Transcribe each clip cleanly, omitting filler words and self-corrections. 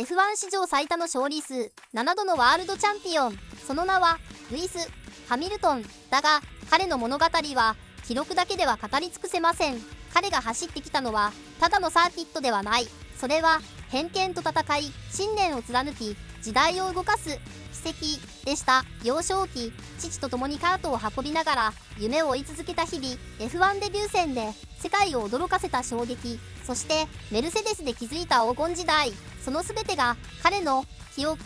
F1 史上最多の勝利数、7度のワールドチャンピオン、その名はルイス・ハミルトンだが、彼の物語は記録だけでは語り尽くせません。彼が走ってきたのはただのサーキットではない。それは偏見と戦い、信念を貫き、時代を動かす奇跡でした。幼少期、父と共にカートを運びながら夢を追い続けた日々、F1 デビュー戦で世界を驚かせた衝撃、そしてメルセデスで築いた黄金時代、その全てが彼の記憶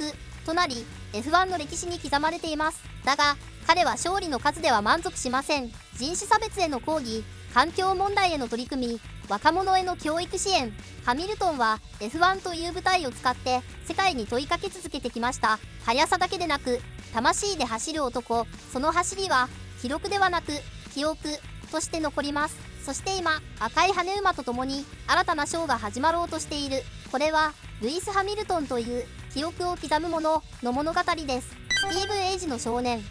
となり F1 の歴史に刻まれています。だが彼は勝利の数では満足しません。人種差別への抗議、環境問題への取り組み、若者への教育支援、ハミルトンは F1 という舞台を使って世界に問いかけ続けてきました。速さだけでなく魂で走る男、その走りは記録ではなく記憶として残ります。そして今、赤い羽馬とともに新たなショーが始まろうとしている。これはルイス・ハミルトンという記憶を刻む者の物語です。スティーブン・エイジの少年。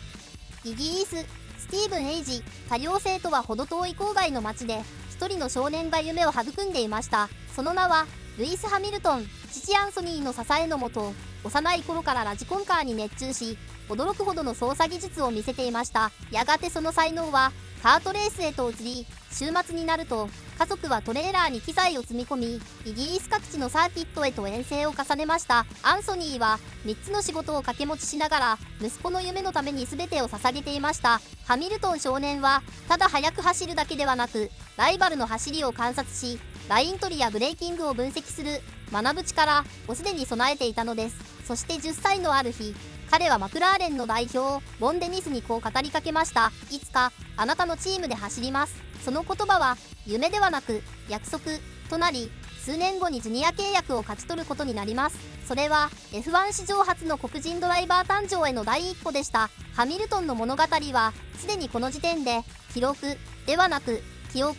イギリス、スティーブン・エイジ、多様性とは程遠い郊外の町で一人の少年が夢を育んでいました。その名はルイス・ハミルトン。父アンソニーの支えのもと、幼い頃からラジコンカーに熱中し、驚くほどの操作技術を見せていました。やがてその才能はカートレースへと移り、週末になると家族はトレーラーに機材を積み込み、イギリス各地のサーキットへと遠征を重ねました。アンソニーは3つの仕事を掛け持ちしながら息子の夢のために全てを捧げていました。ハミルトン少年はただ速く走るだけではなく、ライバルの走りを観察し、ライン取りやブレーキングを分析する学ぶ力をすでに備えていたのです。そして10歳のある日、彼はマクラーレンの代表ボン・デニスにこう語りかけました。いつかあなたのチームで走ります。その言葉は夢ではなく約束となり、数年後にジュニア契約を勝ち取ることになります。それは F1 史上初の黒人ドライバー誕生への第一歩でした。ハミルトンの物語はすでにこの時点で記録ではなく記憶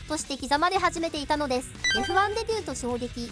として刻まれ始めていたのです。 F1 デビューと衝撃。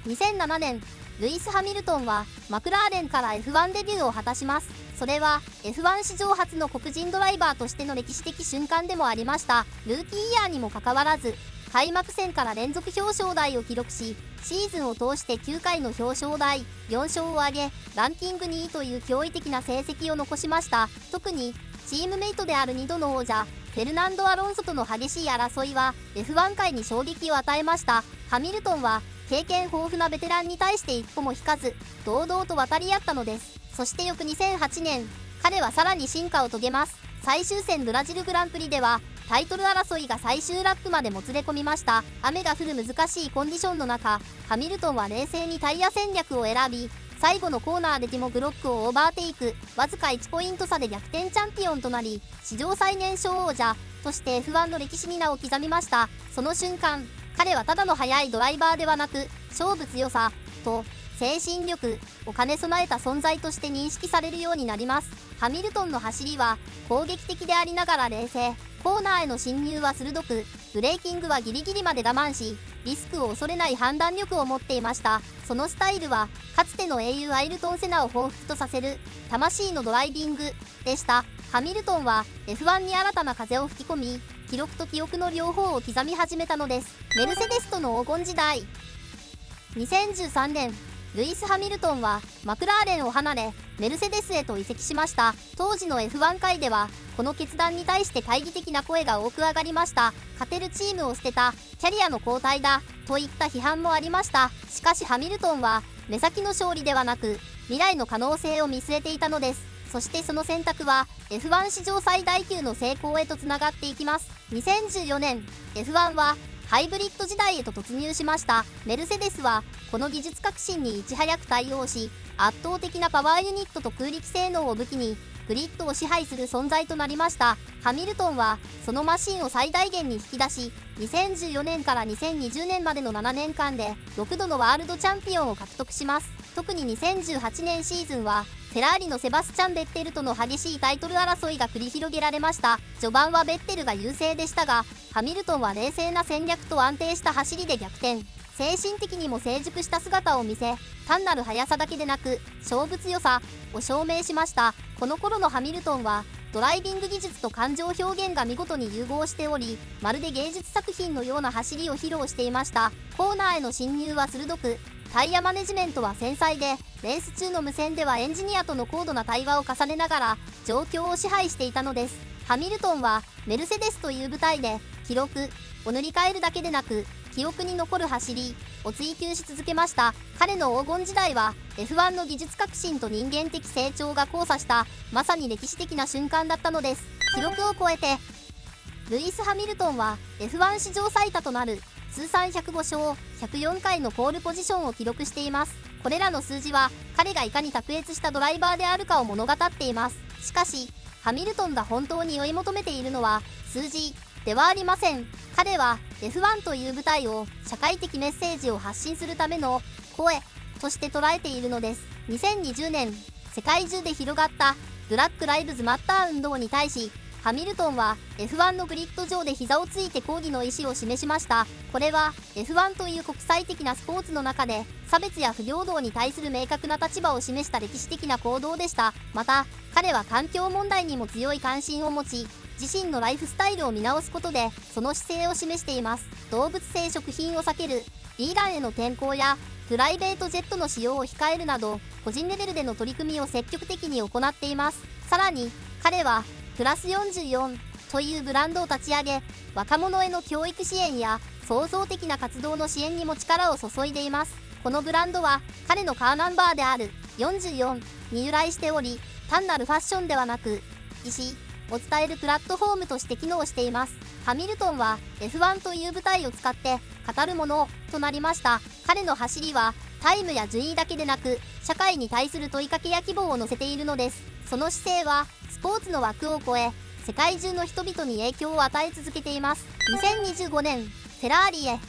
2007年、ルイス・ハミルトンはマクラーレンから F1 デビューを果たします。それは F1 史上初の黒人ドライバーとしての歴史的瞬間でもありました。ルーキーイヤーにもかかわらず、開幕戦から連続表彰台を記録し、シーズンを通して9回の表彰台4勝を挙げ、ランキング2位という驚異的な成績を残しました。特にチームメイトである2度の王者フェルナンド・アロンソとの激しい争いは F1 界に衝撃を与えました。ハミルトンは経験豊富なベテランに対して一歩も引かず、堂々と渡り合ったのです。そして翌2008年、彼はさらに進化を遂げます。最終戦ブラジルグランプリではタイトル争いが最終ラップまでもつれ込みました。雨が降る難しいコンディションの中、ハミルトンは冷静にタイヤ戦略を選び、最後のコーナーでティモ・グロックをオーバーテイク、わずか1ポイント差で逆転チャンピオンとなり、史上最年少王者として F1 の歴史に名を刻みました。その瞬間、彼はただの速いドライバーではなく、勝負強さと精神力を兼ね備えた存在として認識されるようになります。ハミルトンの走りは攻撃的でありながら冷静、コーナーへの進入は鋭く、ブレーキングはギリギリまで我慢し、リスクを恐れない判断力を持っていました。そのスタイルはかつての英雄アイルトン・セナを彷彿とさせる魂のドライビングでした。ハミルトンは F1 に新たな風を吹き込み、記録と記憶の両方を刻み始めたのです。メルセデスとの黄金時代。2013年、ルイス・ハミルトンはマクラーレンを離れメルセデスへと移籍しました。当時の F1 界ではこの決断に対して懐疑的な声が多く上がりました。勝てるチームを捨てた、キャリアの交代だといった批判もありました。しかしハミルトンは目先の勝利ではなく未来の可能性を見据えていたのです。そしてその選択は F1 史上最大級の成功へとつながっていきます。2014年、F1 はハイブリッド時代へと突入しました。メルセデスはこの技術革新にいち早く対応し、圧倒的なパワーユニットと空力性能を武器にグリッドを支配する存在となりました。ハミルトンはそのマシンを最大限に引き出し、2014年から2020年までの7年間で6度のワールドチャンピオンを獲得します。特に2018年シーズンはフェラーリのセバスチャン・ベッテルとの激しいタイトル争いが繰り広げられました。序盤はベッテルが優勢でしたが、ハミルトンは冷静な戦略と安定した走りで逆転。精神的にも成熟した姿を見せ、単なる速さだけでなく勝負強さを証明しました。この頃のハミルトンはドライビング技術と感情表現が見事に融合しており、まるで芸術作品のような走りを披露していました。コーナーへの進入は鋭く、タイヤマネジメントは繊細で、レース中の無線ではエンジニアとの高度な対話を重ねながら状況を支配していたのです。ハミルトンはメルセデスという舞台で記録を塗り替えるだけでなく、記憶に残る走りを追求し続けました。彼の黄金時代は F1 の技術革新と人間的成長が交差したまさに歴史的な瞬間だったのです。記録を超えてルイス・ハミルトンは F1 史上最多となる通算105勝104回のポールポジションを記録しています。これらの数字は彼がいかに卓越したドライバーであるかを物語っています。しかしハミルトンが本当に追い求めているのは数字ではありません。彼は F1 という舞台を社会的メッセージを発信するための声として捉えているのです。2020年世界中で広がったブラック・ライブズ・マッター運動に対し、ハミルトンは F1 のグリッド上で膝をついて抗議の意思を示しました。これは F1 という国際的なスポーツの中で差別や不平等に対する明確な立場を示した歴史的な行動でした。また彼は環境問題にも強い関心を持ち、自身のライフスタイルを見直すことでその姿勢を示しています。動物性食品を避ける、ヴィーガンへの転向やプライベートジェットの使用を控えるなど、個人レベルでの取り組みを積極的に行っています。さらに彼はプラス44というブランドを立ち上げ、若者への教育支援や創造的な活動の支援にも力を注いでいます。このブランドは彼のカーナンバーである44に由来しており、単なるファッションではなく意思を伝えるプラットフォームとして機能しています。ハミルトンは F1 という舞台を使って語るものとなりました。彼の走りはタイムや順位だけでなく、社会に対する問いかけや希望を乗せているのです。その姿勢はスポーツの枠を超え、世界中の人々に影響を与え続けています。2025年フェラーリへ。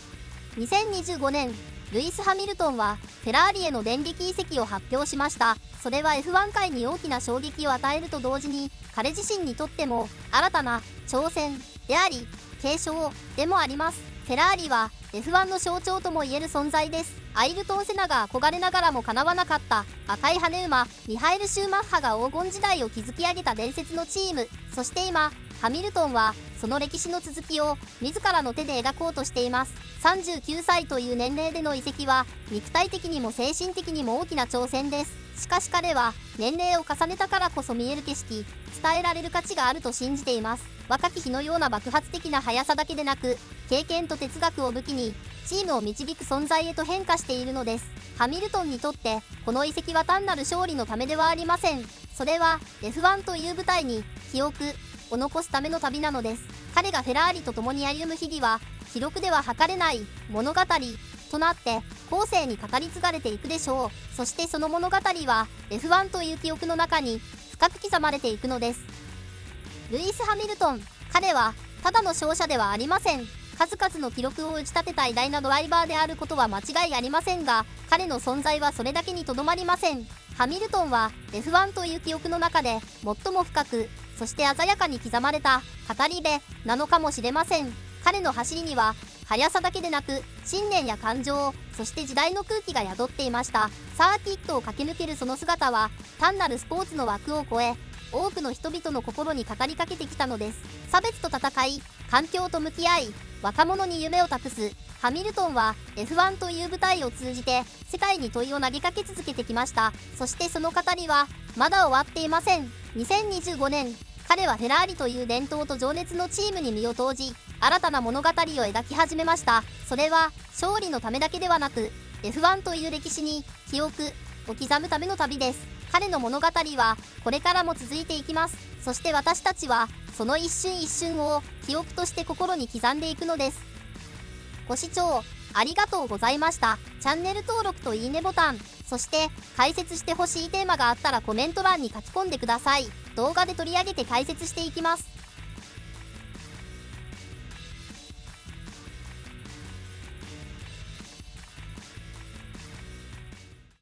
2025年ルイス・ハミルトンはフェラーリへの電撃移籍を発表しました。それは F1 界に大きな衝撃を与えると同時に、彼自身にとっても新たな挑戦であり継承でもあります。フェラーリは F1 の象徴ともいえる存在です。アイルトン・セナが憧れながらも叶わなかった赤い羽馬、ミハエル・シューマッハが黄金時代を築き上げた伝説のチーム。そして今ハミルトンはその歴史の続きを自らの手で描こうとしています。39歳という年齢での移籍は肉体的にも精神的にも大きな挑戦です。しかし彼は年齢を重ねたからこそ見える景色、伝えられる価値があると信じています。若き日のような爆発的な速さだけでなく、経験と哲学を武器にチームを導く存在へと変化しているのです。ハミルトンにとってこの移籍は単なる勝利のためではありません。それは F1 という舞台に記憶を残すための旅なのです。彼がフェラーリと共に歩む日々は記録では測れない物語となって後世に語り継がれていくでしょう。そしてその物語は F1 という記憶の中に深く刻まれていくのです。ルイス・ハミルトン、彼はただの勝者ではありません。数々の記録を打ち立てた偉大なドライバーであることは間違いありませんが、彼の存在はそれだけにとどまりません。ハミルトンは F1 という記憶の中で最も深く、そして鮮やかに刻まれた語り部なのかもしれません。彼の走りには速さだけでなく信念や感情、そして時代の空気が宿っていました。サーキットを駆け抜けるその姿は単なるスポーツの枠を超え、多くの人々の心に語りかけてきたのです。差別と戦い、環境と向き合い、若者に夢を託すハミルトンは F1 という舞台を通じて世界に問いを投げかけ続けてきました。そしてその語りはまだ終わっていません。2025年、彼はフェラーリという伝統と情熱のチームに身を投じ、新たな物語を描き始めました。それは勝利のためだけではなく、F1 という歴史に記憶を刻むための旅です。彼の物語はこれからも続いていきます。そして私たちはその一瞬一瞬を記憶として心に刻んでいくのです。ご視聴ありがとうございました。チャンネル登録といいねボタン、そして解説してほしいテーマがあったらコメント欄に書き込んでください。動画で取り上げて解説していきます。